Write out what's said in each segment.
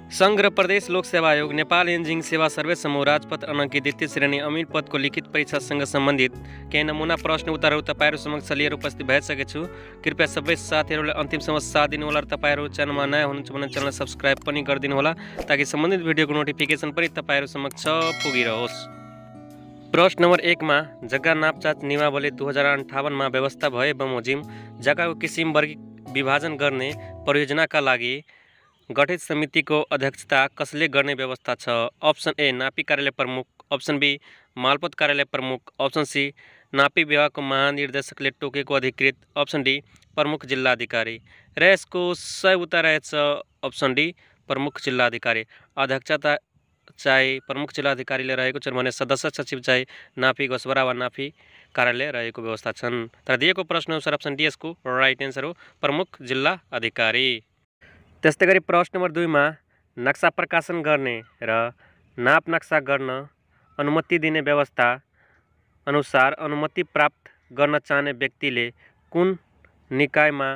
संघ र प्रदेश लोक सेवा आयोग नेपाल इंजीनियरिंग सेवा सर्वे समूह राजपथ अनंकित द्वितीय श्रेणी अमीर पद को लिखित परीक्षासँग सम्बन्धित केही नमुना प्रश्न उत्तरहरू तपाईँहरू समक्ष लिएर उपस्थित भइसकेको छु। कृपया सबै साथीहरूले अन्तिमसम्म साथ दिनुहोला र तपाईँहरू च्यानलमा नयाँ हुनुहुन्छ भने च्यानल सब्स्क्राइब पनि गरिदिनु होला ताकि सम्बन्धित भिडियोको नोटिफिकेसन पनि तपाईँहरू समक्ष पुगिरहोस्। प्रश्न नम्बर 1 मा जग्गा नापचाँच नियमावली 2058 मा व्यवस्था भए बमोजिम जग्गाको किसिम वर्ग विभाजन गर्ने परियोजनाका लागि गठित समितिको अध्यक्षता कसले गर्ने व्यवस्था छ? अप्सन ए नापी कार्यालय प्रमुख, अप्सन बी मालपोत कार्यालय प्रमुख, अप्सन सी नापी विभागको महानिर्देशकले तोकेको अधिकृत, अप्सन डी प्रमुख जिल्लाधिकारी। र यसको सही उत्तर रहेछ अप्सन डी प्रमुख जिल्लाधिकारी। अध्यक्षता चाहिँ प्रमुख जिल्लाधिकारीले रहेको छन् भने सदस्य सचिव चाहिँ नापी गोसबरा वा नापी कार्यालय रहेको व्यवस्था छन्। तर दिएको प्रश्न अनुसार अप्सन डी यसको राइट एन्सर हो, प्रमुख जिल्ला अधिकारी। त्यस्तै गरी प्रश्न नम्बर 2 मा नक्सा प्रकाशन गर्ने र नाप नक्सा गर्न अनुमति दिने व्यवस्था अनुसार अनुमति प्राप्त गर्न चाहने व्यक्तिले कुन निकायमा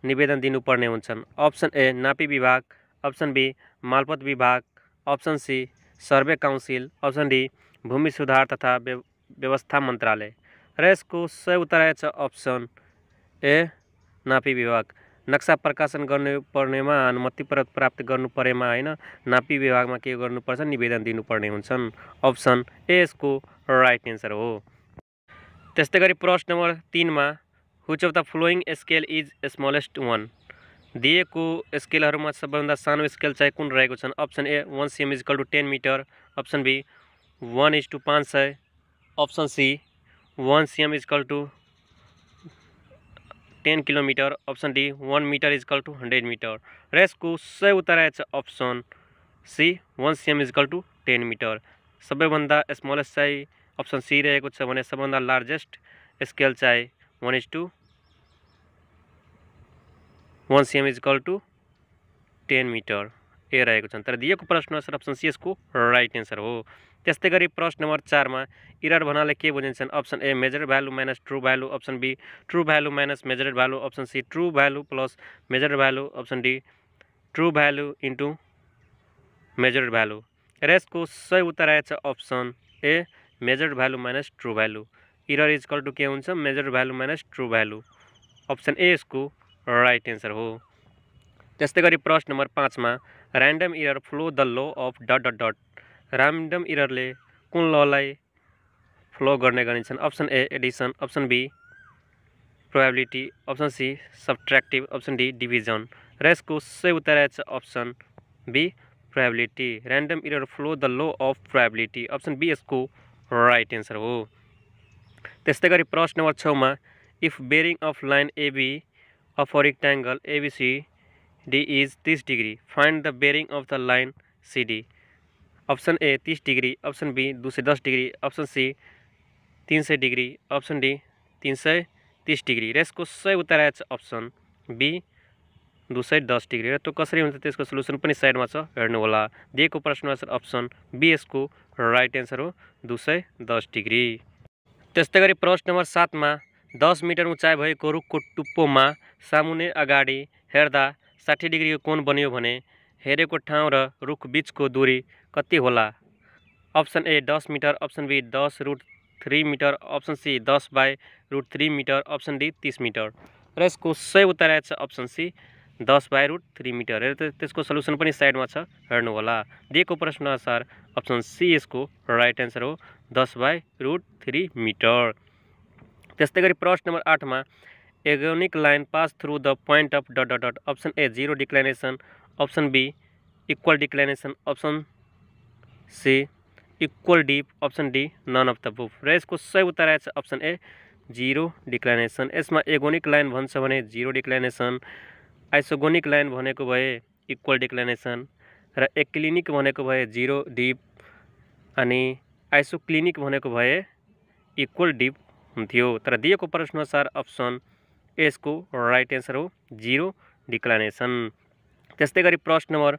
निवेदन दिनुपर्ने हुन्छन्? अप्सन ए नापी विभाग, अप्सन बी मालपोत विभाग, option C survey council, option D भूमि सुधार तथा व्यवस्था मन्त्रालय। र यसको सही उत्तर रहेछ अप्सन ए नापी विभाग। नक्सा प्रकाशन गर्नुपर्नेमा अनुमति प्राप्त गर्नु परेमा हैन, नापी विभागमा के गर्नुपर्छ, निवेदन दिनुपर्ने हुन्छन्। अप्सन ए यसको राइट एन्सर हो। त्यस्तै गरी प्रश्न नम्बर 3 मा which of the following scale is smallest one? दिएको स्केलहरूमा सबैभन्दा सानो स्केल चाहिँ कुन रहेको छन्? Option A 1 cm = 10 metre, option B 1:500, option C 1 cm = 10 kilometre, option D 1 metre = 100 metre. र यसको सही उत्तर रहेछ अप्सन सी 1 cm = 10 मिटर। सबैभन्दा स्मलेस्ट चाहिँ अप्सन सी रहेको छ भने सबैभन्दा लार्जेस्ट स्केल चाहिँ 1:1 cm = 10 मिटर ए रहेको छन्। तर दिएको प्रश्न अनुसार अप्सन सी यसको राइट एन्सर हो। त्यस्तै गरी प्रश्न नम्बर 4 मा इरर भन्नाले के बुझिन्छन्? Option A measured value minus true value, option B true value minus measured value, option C true value plus measured value, option D true value into measured value. र यसको सही उत्तर रहेछ option A measured value minus true value. Error is equal to के हुन्छ? Measured value minus true value. Option A यसको right answer हो। त्यस्तै गरी प्रश्न नम्बर 5 मा random error follow the law of dot dot dot. Random इररले कुन ललाई फ्लो गर्ने गरिन्छन्? Option A addition, option B probability, option C subtractive, option D division. र यसको सही उत्तर रहेछ option B probability. Random error follow the law of probability. Option B यसको राइट एन्सर हो। त्यस्तै गरी प्रश्न नम्बर 6 मा if bearing of line AB of a rectangle ABCD is 30 degree, find the bearing of the line C. Option A 30 degree, option B 210 degree, option C 300 degree, option D 330 degree. र यसको सही उत्तर रहेछ option B 210 degree. र त्यो कसरी हुन्छ त्यसको सोलुसन पनि साइडमा छ, हेर्नु होला। दिएको प्रश्न अनुसार अप्सन बी यसको राइट एन्सर हो, 210 डिग्री। त्यस्तै गरी प्रश्न नम्बर 7 मा 10 मिटर उचाइ भएको रुखको टुप्पोमा सामुन्ने अगाडि हेर्दा 60 डिग्रीको कोण बन्यो भने हेरेको ठाउँ र रुख बीचको दूरी कति होला? Option A 10 metre, option B 10√3 metre, option C 10/√3 metre, option D 30 metre. र यसको सही उत्तर रहेछ अप्सन सी 10/√3 मिटर। र त्यसको सोलुसन पनि साइडमा छ, हेर्नु होला। दिएको प्रश्न अनुसार अप्सन सी यसको राइट एन्सर हो, 10/√3 मिटर। त्यस्तै गरी प्रश्न नम्बर 8 मा agonic line pass through the point of dot dot dot. Option A 0 declination, option B equal declination, option C equal dip, option D none of the above. र यसको सही उत्तर रहेछ अप्सन ए 0 डिक्लाइनेसन। यसमा एगोनिक लाइन भन्छ भने 0 डिक्लाइनेसन, isogonic line भनेको भए इक्वल डिक्लाइनेसन, र एक्लिनिक भनेको भए 0 डिप, अनि आइसोक्लिनिक भनेको भए इक्वल डिप हुन्थ्यो। तर दिएको प्रश्न अनुसार अप्सन ए यसको राइट एन्सर हो, 0 डिक्लाइनेसन। त्यस्तै गरी प्रश्न नम्बर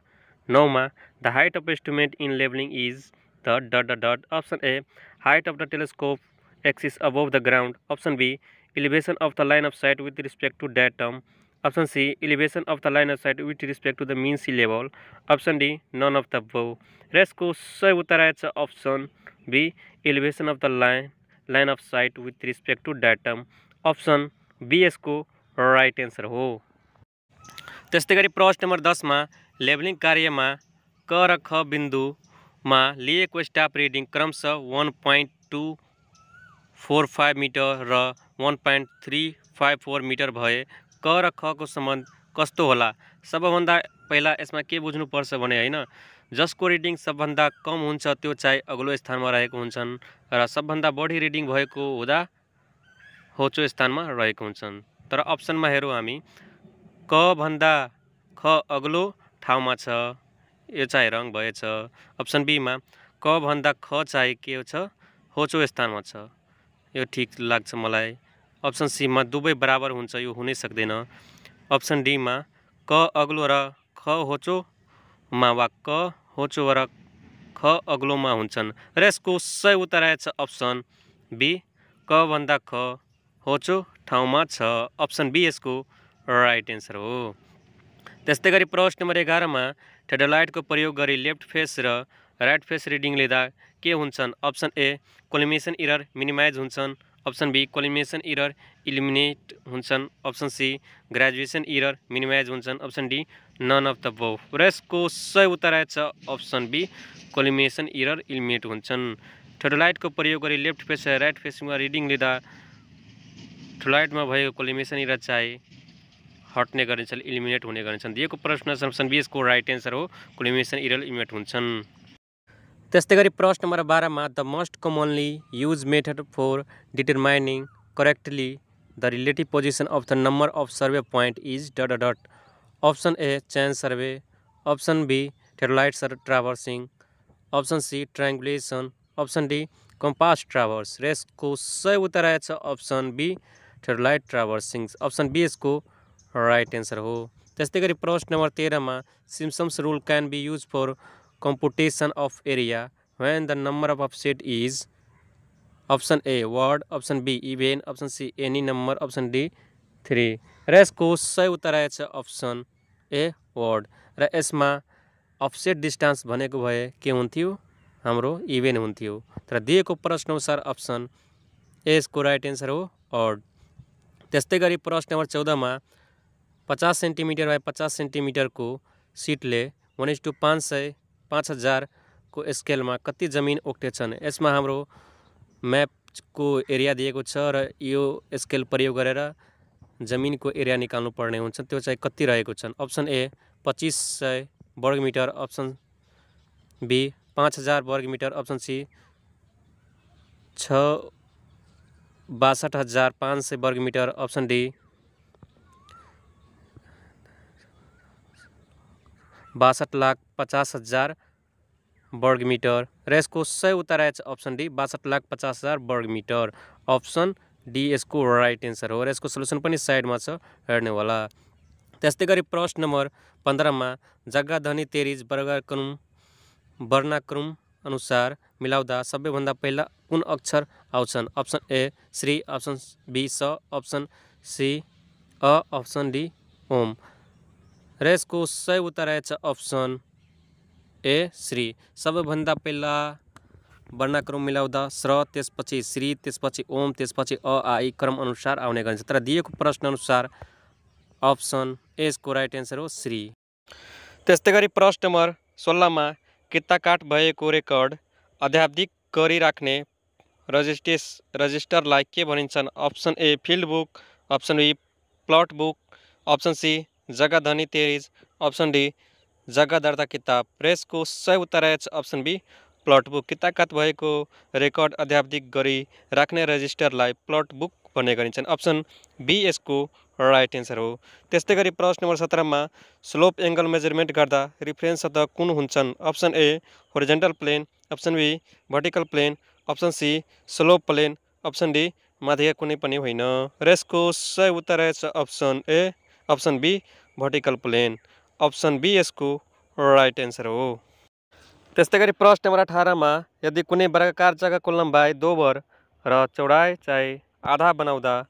9 मा the height of estimate in levelling is the dot dot dot. Option A height of the telescope axis above the ground, option B elevation of the line of sight with respect to datum, option C elevation of the line of sight with respect to the mean sea level, option D none of the above. र यसको सही उत्तर आएछ option B elevation of the line of sight with respect to datum, option B यसको right answer हो। त्यस्तै गरी प्रश्न नम्बर 10 मा लेबलिङ कार्यमा क र ख बिन्दुमा लिएको स्टाफ रिडिङ क्रमशः 1.245 मिटर र 1.354 मिटर भए क र ख को सम्बन्ध कस्तो होला। सबभन्दा पहिला यसमा के बुझ्नुपर्छ भने हैन, जसको रिडिङ सबभन्दा कम हुन्छ त्यो चाहिँ अग्लो स्थानमा रहेको हुन्छन् र सबभन्दा बढी रिडिङ भएको हुँदा होचो स्थानमा रहेको हुन्छन्। तर अप्सनमा हेरौँ हामी, क भन्दा ख अग्लो ठाउँमा छ, यो चाहिँ रङ भएछ। अप्सन बी मा क भन्दा ख चाहिँ के छ, होचो स्थानमा छ, यो ठीक लाग्छ मलाई। अप्सन सी मा दुवै बराबर हुन्छ, यो हुनै सक्दैन। अप्सन डी मा क अग्लो र ख होचोमा वा क होचो र ख अग्लोमा हुन्छन् र यसको सही उत्तर आएछ अप्सन बी क भन्दा ख होचो ठाउँमा छ, अप्सन बी यसको राइट एन्सर हो। त्यस्तै गरी प्रश्न नम्बर 11 मा थेडोलाइटको प्रयोग गरी लेफ्ट फेस र राइट फेस रिडिङ लिँदा के हुन्छन्। Option A collimation error minimise हुन्छन्, option B collimation error eliminate हुन्छन्, option C graduation error minimise हुन्छन्, option D none of the above. र यसको सही उत्तर आएछ option B collimation error eliminate हुन्छन्। थेडोलाइटको प्रयोग गरी लेफ्ट फेस र राइट फेसमा रिडिङ लिँदा थेडोलाइटमा भएको कोलिमेसन इरर चाहिँ हट्ने गरिन्छन्, इलिमिनेट हुने गरिन्छन्। दिएको प्रश्न अप्सन बी यसको राइट एन्सर हो, कोलिमेसन इरर इलिमिनेट हुन्छन्। त्यस्तै गरी प्रश्न नम्बर 12 मा the most commonly use method for determining correctly the relative position of the number of survey point is dot dot. Option A chain survey, option B theodolite traversing, option C triangulation, option D compass traverse. र यसको सही उत्तर आएछ option B theodolite traversing, option B यसको right answer हो। त्यस्तै गरी प्रश्न नम्बर 13 मा Simpson's rule can be use for computation of area when the number of set is, option A word, option B even, option C any number, option D 3। र यसको सही उत्तर आएछ अप्सन ए वर्ड। र यसमा offset distance भनेको भए के हुन्थ्यो, हाम्रो इभेन हुन्थ्यो। तर दिएको प्रश्न अनुसार अप्सन ए यसको राइट एन्सर हो, वर्ड। त्यस्तै गरी प्रश्न नम्बर 14 मा 50 सेन्टिमिटर बाई 50 सेन्टिमिटरको सिटले 1:5000 को स्केलमा कति जमिन ओक्टेछन्। यसमा हाम्रो म्यापको एरिया दिएको छ र यो स्केल प्रयोग गरेर जमिनको एरिया निकाल्नु पर्ने हुन्छ, त्यो चाहिँ कति रहेको छन्। अप्सन ए 2500 वर्ग मिटर, अप्सन बी 5000 वर्ग मिटर, अप्सन सी 62,500 वर्ग मिटर, अप्सन डी 62,50,000 वर्ग मिटर। र यसको सही उत्तर आएछ अप्सन डी 62,50,000 वर्ग मिटर, अप्सन डी यसको राइट एन्सर हो। र यसको सोल्युसन पनि साइडमा छ, हेर्ने होला। त्यस्तै गरी प्रश्न नम्बर 15 मा जग्गा धनी तेरिज वर्णाक्रम अनुसार मिलाउँदा सबैभन्दा पहिला कुन अक्षर आउँछन्। अप्सन ए श्री, अप्सन बी स, अप्सन सी अ, अप्सन डी ओम। र यसको सही उत्तर आएछ अप्सन ए श्री। सबैभन्दा पहिला वर्णाक्रम मिलाउँदा स्र, त्यसपछि श्री, त्यसपछि ओम, त्यसपछि अ, आ, ई क्रम अनुसार आउने गरिन्छ। तर दिएको प्रश्न अनुसार अप्सन ए यसको राइट एन्सर हो, श्री। त्यस्तै गरी प्रश्न नम्बर 16 मा किता काट भएको रेकर्ड अध्यावधिक गरिराख्ने रजिस्टरलाई के भनिन्छन्। Option A field book, option B plot book, option C जग्गा धनी तेरिज, अप्सन डी जग्गा दर्ता किताब। र यसको सही उत्तर आएछ अप्सन बी प्लट बुक। किता काट भएको रेकर्ड अध्यावधिक गरी राख्ने रजिस्टरलाई प्लट बुक भन्ने गरिन्छन्, अप्सन बी यसको राइट एन्सर हो। त्यस्तै गरी प्रश्न नम्बर 17 मा स्लोप एङ्गल मेजरमेन्ट गर्दा रिफरेन्स शब्द कुन हुन्छन्। Option A horizontal plane, option B vertical plane, option C slope plane, option D माथिका कुनै पनि होइन। र यसको सही उत्तर आएछ option A, option B vertical plane, option B यसको राइट एन्सर हो। त्यस्तै गरी प्रश्न नम्बर 18 मा यदि कुनै वर्गाकार जग्गाको लम्बाइ 2 बर र चौडाइ चाहिँ आधा बनाउँदा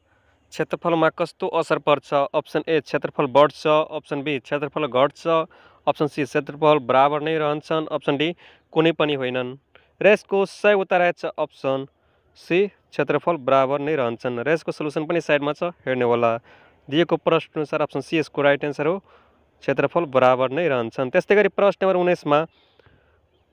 क्षेत्रफलमा कस्तो असर पर्छ? अप्सन ए क्षेत्रफल बढ्छ, अप्सन बी क्षेत्रफल घट्छ, अप्सन सी क्षेत्रफल बराबर नै रहन्छन्, अप्सन डी कुनै पनि होइनन्। र यसको सही उत्तर आएछ अप्सन सी क्षेत्रफल बराबर नै रहन्छन्। र यसको सल्युसन पनि साइडमा छ, हेर्ने होला। दिएको प्रश्न अनुसार अप्सन सी यसको राइट एन्सर हो, क्षेत्रफल बराबर नै रहन्छन्। त्यस्तै गरी प्रश्न नम्बर 19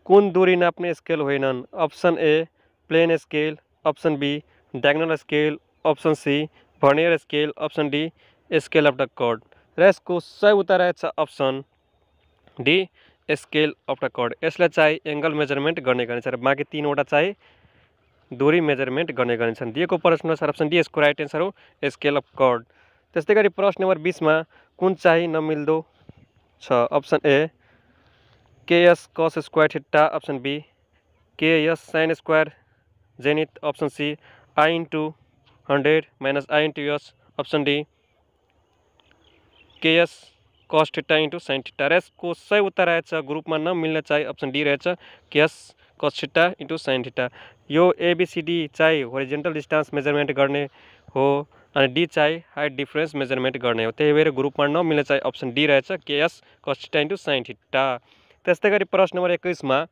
कुन दूरी नाप्ने स्केल होइनन्? Option A plane scale, option B diagonal scale, option C vernier scale, option D scale of the chord. र यसको सही उत्तर आएछ option D scale of the chord. यसलाई चाहिँ एङ्गल मेजरमेन्ट गर्ने गरिन्छ र बाँकी तीनवटा चाहिँ दूरी मेजरमेन्ट गर्ने गरिन्छन्। दिएको प्रश्न अनुसार अप्सन डी यसको राइट एन्सर हो, स्केल अफ कर्ड। त्यस्तै गरी प्रश्न नम्बर 20 कुन चाहिँ नमिल्दो छ? Option A KS cos square theta, option B KS sine square zenith, option C I into 100 minus I into S, option D KS cos theta into sine theta. र यसको सही उत्तर आएछ ग्रुपमा नमिल्ने चाहिँ अप्सन डी रहेछ, KS cos theta into sine theta. यो एबीसीडी चाहिँ होरिजेन्टल डिस्टेन्स मेजरमेन्ट गर्ने हो अनि डी चाहिँ हाइट डिफरेन्स मेजरमेन्ट गर्ने हो। त्यही भएर ग्रुपमा नमिल्ने चाहिँ अप्सन डी रहेछ, KS cos theta into sine theta. त्यस्तै गरी प्रश्न नम्बर 21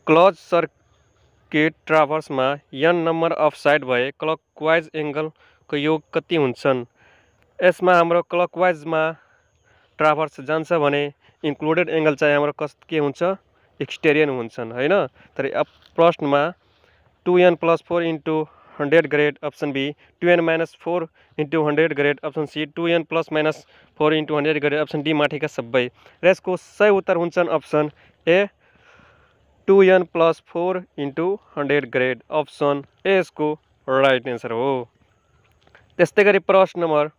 क्लोज सर्किट ट्राभर्समा n नम्बर अफ साइड भए क्लकवाइज एङ्गलको योग कति हुन्छन्? यसमा हाम्रो क्लकवाइजमा ट्राभर्स जान्छ भने इन्क्लुडेड एङ्गल चाहिँ हाम्रो के हुन्छ? एक्सटेरियन हुन्छन् हैन। तर अब प्रश्नमा 2n + 4 into 100 grade, option B 2n - 4 into 100 grade, option C 2n ± 4 into 100 grade, option D माथिका सबै। र यसको सही उत्तर हुन्छन् option A 2n + 4 into 100 grade, option A यसको राइट एन्सर हो। त्यस्तै गरी प्रश्न नम्बर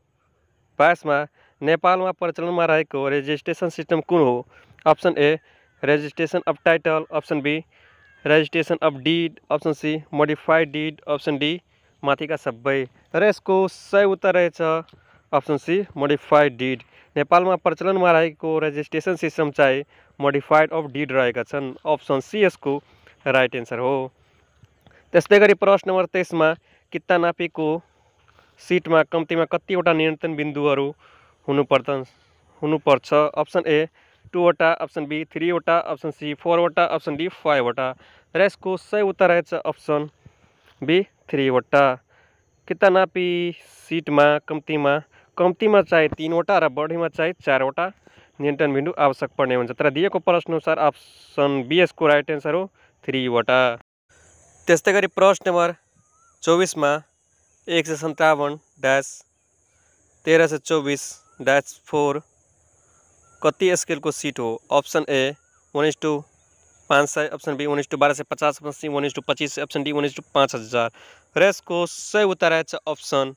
22 नेपालमा प्रचलनमा रहेको रेजिस्ट्रेसन सिस्टम कुन हो? Option A registration of title, option B registration of deed, option C modified deed, option D माथिका सबै। र यसको सही उत्तर रहेछ अप्सन सी मोडिफाइड डिड। नेपालमा प्रचलनमा रहेको रेजिस्ट्रेसन सिस्टम चाहिँ मोडिफाइड अफ डिड रहेका छन्, अप्सन सी यसको राइट एन्सर हो। त्यस्तै गरी प्रश्न नम्बर 23 किता नापीको सिटमा कम्तीमा कतिवटा नियन्त्रण बिन्दुहरू हुनुपर्छ? अप्सन ए 2 वटा, अप्सन बी 3 वटा, अप्सन सी 4 वटा, अप्सन डी 5 वटा। र यसको सही उत्तर रहेछ अप्सन बी 3 वटा। किता नापी सिटमा कम्तीमा चाहिँ 3 वटा र बढीमा चाहिँ 4 वटा नियन्त्रण बिन्दु आवश्यक पर्ने हुन्छ। तर दिएको प्रश्न अनुसार अप्सन बी यसको राइट एन्सर हो, 3 वटा। त्यस्तै गरी प्रश्न नम्बर 24 157-1324-4 कति स्केलको सिट हो? Option A 1:500, option B 1:1250, option C 1:2500, option D 1:5000। र यसको सही उत्तर आएछ अप्सन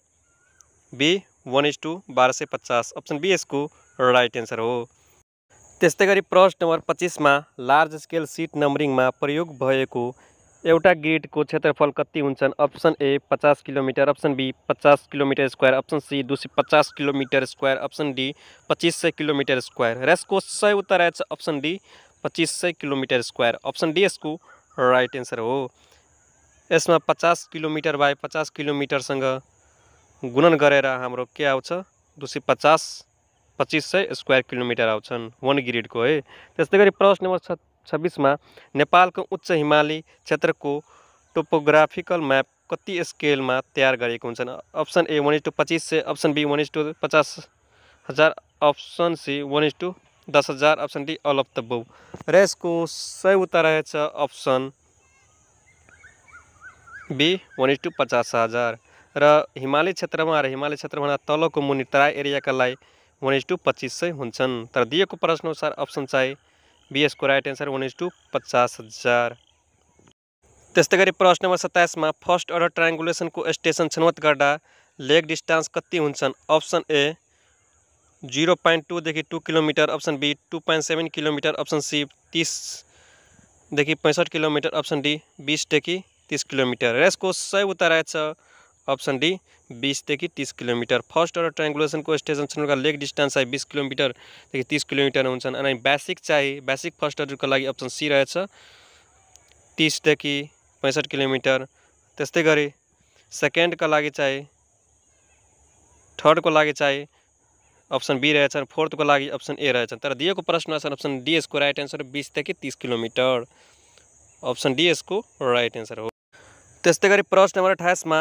बी 1:1250, अप्सन बी यसको राइट एन्सर हो। त्यस्तै गरी प्रश्न नम्बर 25 लार्ज स्केल सिट नम्बरिङमा प्रयोग भएको एउटा ग्रिडको क्षेत्रफल कति हुन्छन्? Option A 50 kilometre, option B 50 kilometre square, option C 250 kilometre square, option D 2500 kilometre square. र यसको सही उत्तर आएछ option D 2500 kilometre square, option D यसको राइट एन्सर हो। यसमा 50 किलोमिटर बाई 50 किलोमिटरसँग गुणन गरेर हाम्रो के आउँछ? 250 2500 स्क्वायर किलोमिटर आउँछन् 1 ग्रिडको है। त्यस्तै गरी प्रश्न नम्बर 26 नेपालको उच्च हिमाली क्षेत्रको टोपोग्राफिकल म्याप कति स्केलमा तयार गरेको हुन्छन्? Option A 1:2500, option B 1:50,000, option C 1:10,000, option D all of the above. र यसको सही उत्तर रहेछ अप्सन बी 1:50,000। र हिमाली क्षेत्रभन्दा तलको मुनि तराई एरियाका लागि 1:2500 हुन्छन्। तर दिएको प्रश्न अनुसार अप्सन चाहिँ बी यसको राइट एन्सर 1:50,000। त्यस्तै गरी प्रश्न नम्बर 27 फर्स्ट अर्डर ट्रायङ्गुलेसनको स्टेसन छनौट गर्दा लेग डिस्टेन्स कति हुन्छन्? अप्सन ए 0.2 देखि 2 kilometre, option B 2.7 kilometre, option C 30 देखि 65 किलोमिटर, अप्सन डी 20 देखि 30 किलोमिटर। र यसको सही उत्तर आएछ अप्सन डी 20 देखि 30 किलोमिटर। फर्स्ट अर्डर ट्रायङ्गुलेसनको स्टेसन छनौटका लेग डिस्टेन्स चाहिँ 20 किलोमिटर देखि 30 किलोमिटर हुन्छन्। अनि बेसिक फर्स्ट अर्डरको लागि अप्सन सी रहेछ 30 देखि 65 किलोमिटर। त्यस्तै गरी सेकेन्डका लागि चाहिँ थर्डको लागि चाहिँ अप्सन बी रहेछन्, फोर्थको लागि अप्सन ए रहेछन्। तर दिएको प्रश्न छ अप्सन डी यसको राइट एन्सर 20 देखि 30 किलोमिटर। अप्सन डी यसको राइट एन्सर हो। त्यस्तै गरी प्रश्न नम्बर 28 मा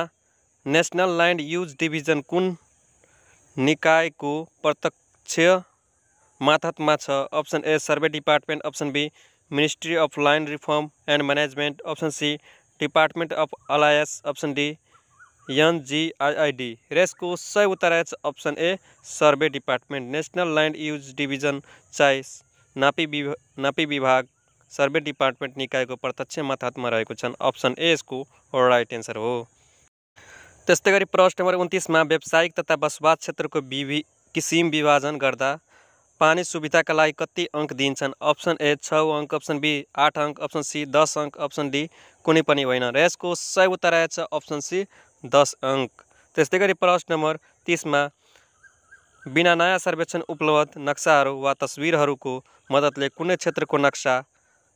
नेसनल ल्यान्ड युज डिभिजन कुन निकायको प्रत्यक्ष मातहतमा छ? Option A survey department, option B ministry of land reform and management, option C department of alliance, option D NGIID। र यसको सही उत्तर रहेछ option A survey department. National land use division चाहिँ नापी विभाग सर्वे डिपार्टमेन्ट निकायको प्रत्यक्ष मातहतमा रहेको छन्। अप्सन ए यसको राइट एन्सर हो। त्यस्तै गरी प्रश्न नम्बर 29 मा व्यावसायिक तथा बसोबास क्षेत्रको किसिम विभाजन गर्दा पानी सुविधाका लागि कति अङ्क दिन्छन्? अप्सन ए 6 अङ्क, अप्सन बी 8 अङ्क, अप्सन सी 10 अङ्क, अप्सन डी कुनै पनि होइन। र यसको सही उत्तर रहेछ अप्सन सी 10 अङ्क। त्यस्तै गरी प्रश्न नम्बर 30 मा बिना नयाँ सर्वेक्षण उपलब्ध नक्साहरू वा तस्बिरहरूको मद्दतले कुनै क्षेत्रको नक्सा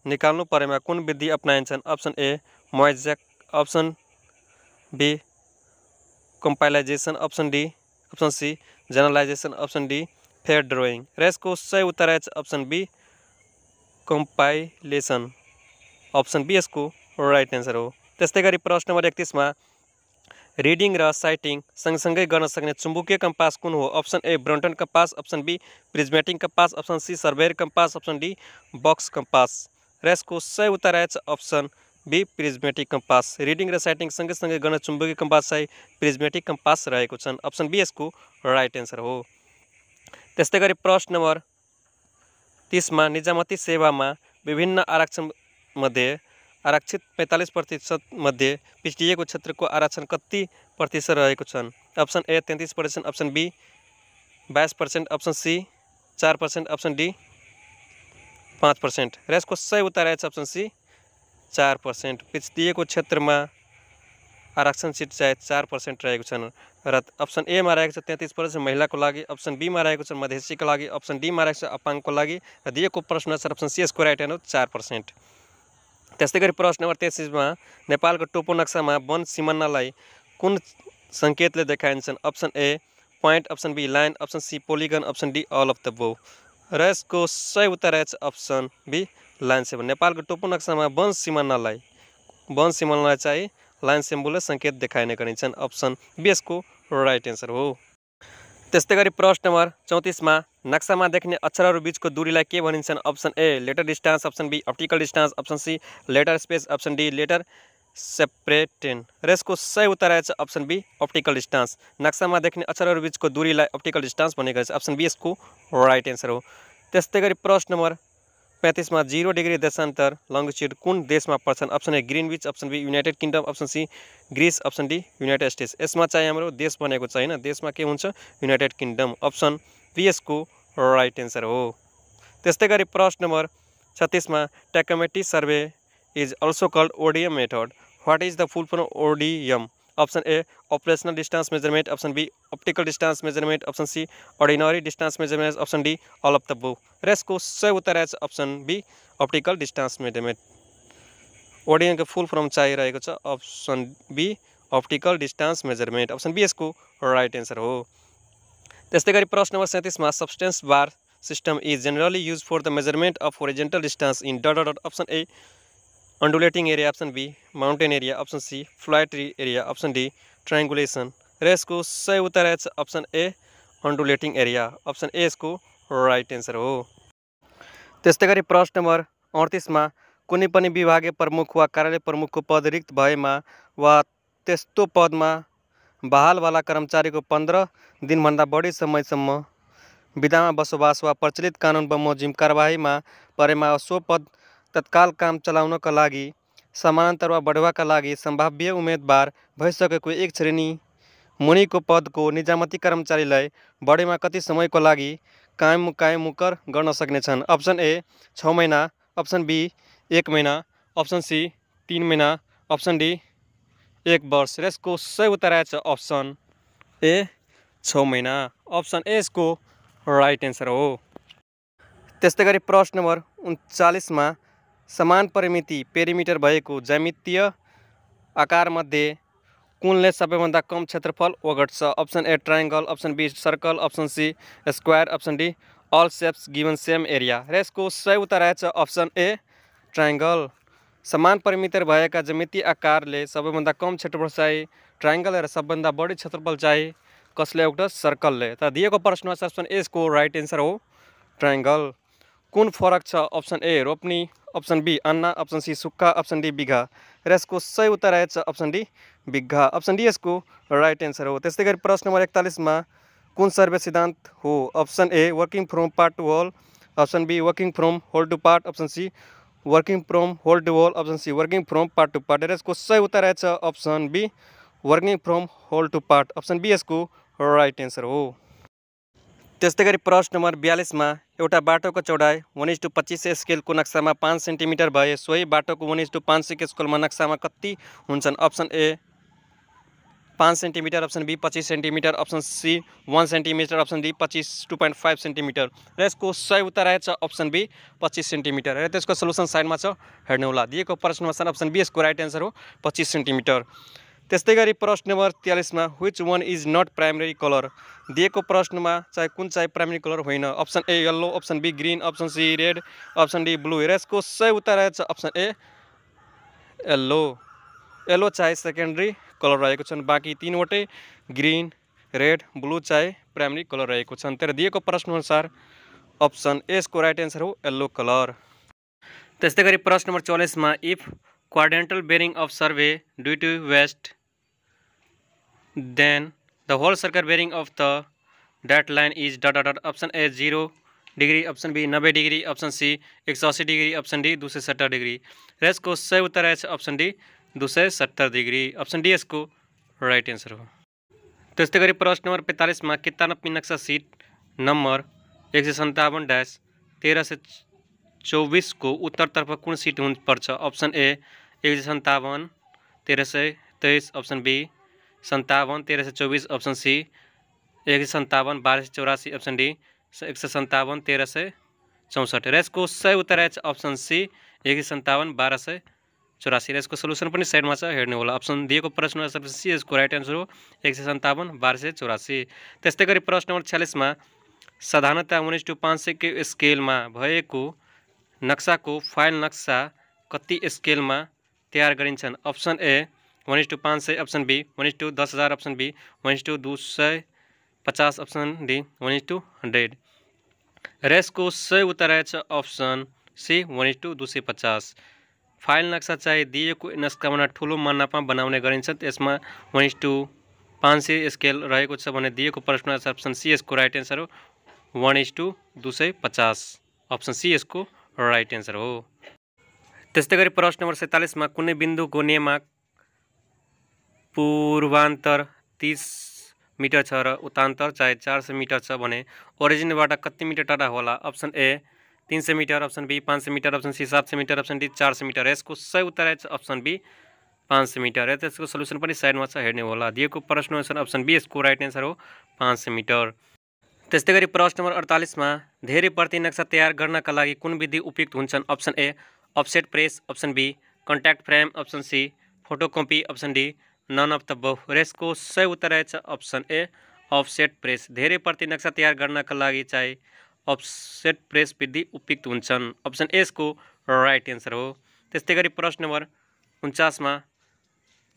निकाल्नु परेमा कुन विधि अपनाइन्छन्? Option A mosaic, option B compilation, option C generalisation, option D fair drawing. र यसको सही उत्तर रहेछ option B compilation. Option B यसको राइट एन्सर हो। त्यस्तै गरी प्रश्न नम्बर 31 मा रिडिङ र साइटिङ सँगसँगै गर्न सक्ने चुम्बकीय कम्पास कुन हो? Option A Brunton compass, option B prismatic compass, option C surveyor compass, option D box compass. र यसको सही उत्तर रहेछ option B prismatic compass. Reading र साइटिङ सँगसँगै गर्न चुम्बकीय कम्पास चाहिँ प्रिज्मेटिक कम्पास रहेको छन्। अप्सन बी यसको राइट एन्सर हो। त्यस्तै गरी प्रश्न नम्बर 30 मा निजामती सेवामा विभिन्न आरक्षणमध्ये आरक्षित 45% मध्ये पिछडिएको क्षेत्रको आरक्षण कति प्रतिशत रहेको छन्? Option A 33%, option B 22%, option C 4%, option D 5%। र यसको सही उत्तर रहेछ अप्सन सी 4%। पिछडिएको क्षेत्रमा आरक्षण सिट चाहिँ 4% रहेको छन्। र अप्सन ए मा रहेको छ 33% महिलाको लागि, अप्सन बी मा रहेको छ मधेसीको लागि, अप्सन डी मा रहेको छ अपाङ्गको लागि, र दिएको प्रश्न छ अप्सन सी यसको राइट एन्सर 4%। त्यस्तै गरी प्रश्न नम्बर 33 मा नेपालको टोपो नक्सामा वन सिमानालाई कुन सङ्केतले देखाइन्छन्? Option A point, option B line, option C polygon, option D all of the above. र यसको सही उत्तर रहेछ अप्सन बी लाइन सिम्बल। नेपालको टोपो नक्सामा वन सिमानालाई चाहिँ लाइन सिम्बलले सङ्केत देखाइने गरिन्छन्। अप्सन बी यसको राइट एन्सर हो। त्यस्तै गरी प्रश्न नम्बर 34 मा नक्सामा देख्ने अक्षरहरू बीचको दूरीलाई के भनिन्छन्? Option A letter distance, option B optical distance, option C letter space, option D letter separation. र यसको सही उत्तर रहेछ अप्सन बी अप्टिकल डिस्टेन्स। नक्सामा देख्ने अक्षरहरू बीचको दूरीलाई अप्टिकल डिस्टेन्स भनेको रहेछ। अप्सन बी यसको राइट एन्सर हो। त्यस्तै गरी प्रश्न नम्बर 35 मा 0 डिग्री देशान्तर लङ्गिट्युड कुन देशमा पर्छन्? Option A Greenwich, option B United Kingdom, option C Greece, option D United States. यसमा चाहिँ हाम्रो देश बनेको छैन, देशमा के हुन्छ युनाइटेड किङ्डम। अप्सन बी यसको राइट एन्सर हो। त्यस्तै गरी प्रश्न नम्बर 36 मा tacheometry survey is also called ODM method. What is the full form ODM? Option A operational distance measurement, option B optical distance measurement, option C ordinary distance measurement, option D all of the above. र यसको सही उत्तर रहेछ option B optical distance measurement. ODM को full form चाहिरहेको छ option B optical distance measurement. Option B यसको right answer हो। त्यस्तै गरी प्रश्न नंबर 37 मा subtense bar system is generally use for the measurement of horizontal distance in dot dot. Option A undulating area, option B mountain area, option C flat area, option D triangulation. र यसको सही उत्तर रहेछ option A undulating area. Option A यसको right answer हो। त्यस्तै गरी प्रश्न नंबर 38 मा कुनै पनि विभागीय प्रमुख वा कार्यालय प्रमुखको पद रिक्त भएमा वा त्यस्तो पदमा बहालवाला कर्मचारीको 15 दिनभन्दा बढी समयसम्म विधामा बसोबास वा प्रचलित कानुन बमोजिम कारबाहीमा परेमा सो पद तत्काल काम चलाउनका लागि समानान्तर वा बढावाका लागि सम्भाव्य उम्मेदवार भइसकेको एक श्रेणी मुनिको पदको निजामती कर्मचारीलाई बढीमा कति समयको लागि कायम मुकर गर्न सक्नेछन्? ऑप्शन ए 6 महिना, ऑप्शन बी 1 महिना, ऑप्शन सी 3 महिना, ऑप्शन डी 1 वर्ष। र यसको सही उत्तर रहेछ ऑप्शन ए 6 महिना। ऑप्शन ए यसको राइट आंसर हो। त्यस्तै गरी प्रश्न नम्बर 39 मा समान परिमिति पेरिमिटर भएको ज्यामितीय आकारमध्ये कुनले सबैभन्दा कम क्षेत्रफल ओगट्छ? Option A triangle, option B circle, option C square, option D all shapes given same area। र यसको सही उत्तर आएछ अप्सन ए ट्रायंगल। समान परिमितर भएका ज्यामितीय आकारले सबैभन्दा कम क्षेत्रफल चाहिँ ट्रायंगल र सबभन्दा बढी क्षेत्रफल चाहिँ कसले एउटा सर्कलले। त दिएको प्रश्न अप्सन ए को राइट आन्सर हो ट्रायंगल। कुन फरक छ? अप्सन ए रोप्नी, अप्सन बी अन्ना, अप्सन सी सुक्खा, अप्सन डी बिघा। र यसको सही उत्तर आएछ अप्सन डी बिघा। अप्सन डी यसको राइट आन्सर हो। त्यस्तै गरी प्रश्न नम्बर 41 मा कुन सर्वे सिद्धान्त हो? Option A working from part to whole, option B working from whole to part, option C working from whole to whole, option C working from part to part. र यसको सही उत्तर आएछ option B working from whole to part. Option B यसको right answer हो। त्यस्तै गरी प्रश्न नम्बर 42 मा एउटा बाटोको चौडाइ 1:25 स्केलको नक्सामा 5 सेन्टिमिटर भए सोही बाटोको 1:500 के स्केलमा नक्सामा कति हुन्छन्? Option A 5 centimetre, option B 25 centimetre, option C 1 centimetre, option D 2.5 centimetre. र यसको सही उत्तर आएछ अप्सन बी 25 सेन्टिमिटर। र त्यसको सोलुसन साइडमा छ हेर्नु होला। दिएको प्रश्नमा अप्सन बी यसको राइट आन्सर हो 25 सेन्टिमिटर। त्यस्तै गरी प्रश्न नम्बर 43 मा which one is not primary colour? दिएको प्रश्नमा चाहिँ कुन चाहिँ प्राइमेरी कलर होइन? Option A yellow, option B green, option C red, option D blue. र यसको सही उत्तर आएछ अप्सन ए येल्लो। येल्लो चाहिँ सेकेन्डरी कलर रहेको छन्, बाँकी तीनवटै ग्रीन, रेड, ब्लू चाहिँ प्राइमेरी कलर रहेको छन्। तर दिएको प्रश्न अनुसार अप्सन ए को राइट आन्सर हो येल्लो कलर। त्यस्तै गरी प्रश्न नम्बर 44 मा if quadrantal bearing of survey due to west, then the whole circle bearing of the that line is ... Option A 0 degree, option B 90 degree, option C 180 degree, option D 270 degree. र यसको सही उत्तर आएछ option D 270 degree. Option D यसको right answer हो। त्यस्तै गरी प्रश्न नम्बर 45 मा कितानपी नक्सा सीट नम्बर 157-1324 को उत्तरतर्फ कुन सीट हुनुपर्छ? Option A 157 1323, option B 57 1324, option C 157 1284, option D 157 1364। र यसको सही उत्तर आएछ ऑप्शन सी 157 1284। र यसको सोलुसन पनि साइडमा छ हेर्नु होला। ऑप्सन दिएको प्रश्न सी यसको राइट आन्सर हो 157 1284। त्यस्तै गरी प्रश्न नम्बर 46 मा साधारणतया 1:500 के स्केलमा भएको नक्साको फाइल नक्सा कति स्केलमा तयार गरिन्छन्? Option A 1:500, option B 1:10,000, option B 1:250, option D 1:100। र यसको सही उत्तर आएछ ऑप्सन सी 1:250। फाइल नक्सा चाहिँ दिएको नक्सामा ठुलो मानापमा बनाउने गरिन्छ, त्यसमा 1:500 स्केल रहेको छ भने दिएको प्रश्न अप्सन सी यसको राइट आन्सर हो 1:250। ऑप्सन सी यसको राइट आन्सर हो। त्यस्तै गरी प्रश्न नम्बर 47 मा कुनै बिन्दुको नियमक पूर्वान्तर 30 मिटर छ र उत्तान्तर चाहिँ 400 मिटर छ भने ओरिजिनबाट कति मिटर टाढा होला? Option A 300 metre, option B 500 metre, option C 700 metre, option D 400 metre. यसको सही उत्तर आएछ ऑप्शन बी 500 मिटर। है त्यसको सोलुसन पनि साइडमा छ हेर्ने होला। दिएको प्रश्न अनुसार ऑप्शन बी यसको राइट आन्सर हो 500 मिटर। त्यस्तै गरी प्रश्न नम्बर 48 मा धेरै प्रति नक्सा तयार गर्नका लागि कुन विधि उपयुक्त हुन्छन्? Option A offset press, option B contact frame, option C photocopy, option D none of the both. र यसको सही उत्तर आएछ ऑप्शन ए अफसेट प्रेस। धेरै प्रति नक्सा तयार गर्नका लागि चाहिँ अफसेट प्रेस विधि उपयुक्त हुन्छन्। ऑप्शन ए को राइट आन्सर हो। त्यस्तै गरी प्रश्न नम्बर 49 मा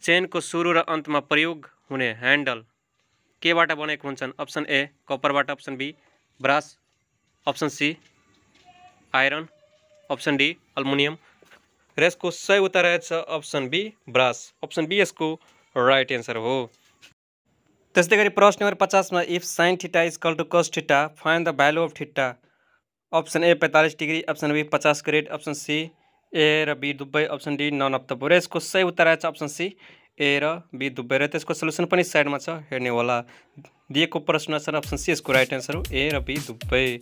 चेनको सुरु र अन्तमा प्रयोग हुने ह्यान्डल केबाट बनेको हुन्छन्? ऑप्शन ए कपरबाट, option B brass, option C iron, option D aluminium. र यसको सही उत्तर आएछ option B brass. Option B यसको राइट आन्सर हो। त्यस्तै गरी प्रश्न नम्बर 50 मा if sin theta is equal to cos theta find the value of theta. Option A 45 degree, option B 50 grade, option C A र बी दुबै, option D none of the both. र यसको सही उत्तर आएछ ऑप्शन सी ए र B दुबै। र त्यसको सोलुसन पनि साइडमा छ हेर्ने होला। दिएको प्रश्न छ ऑप्शन सी यसको राइट आन्सर हो ए र बी दुबै।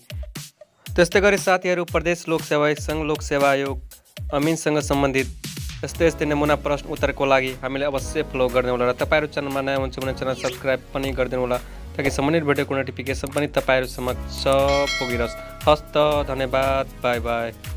त्यस्तै गरी साथीहरू प्रदेश लोक सेवा संघ लोक सेवा आयोग अमिनसँग सम्बन्धित यस्तै नमुना प्रश्न उत्तरको लागि हामीले अवश्य फलो गर्दै होला। र तपाईहरु च्यानलमा नयाँ हुनुहुन्छ भने च्यानल सब्स्क्राइब पनि गरिदिनु होला ताकि सम्बन्धित भिडियोको नोटिफिकेसन पनि तपाईहरु समक्ष पुगिरहोस्। हस्त धन्यवाद, बाई बाई।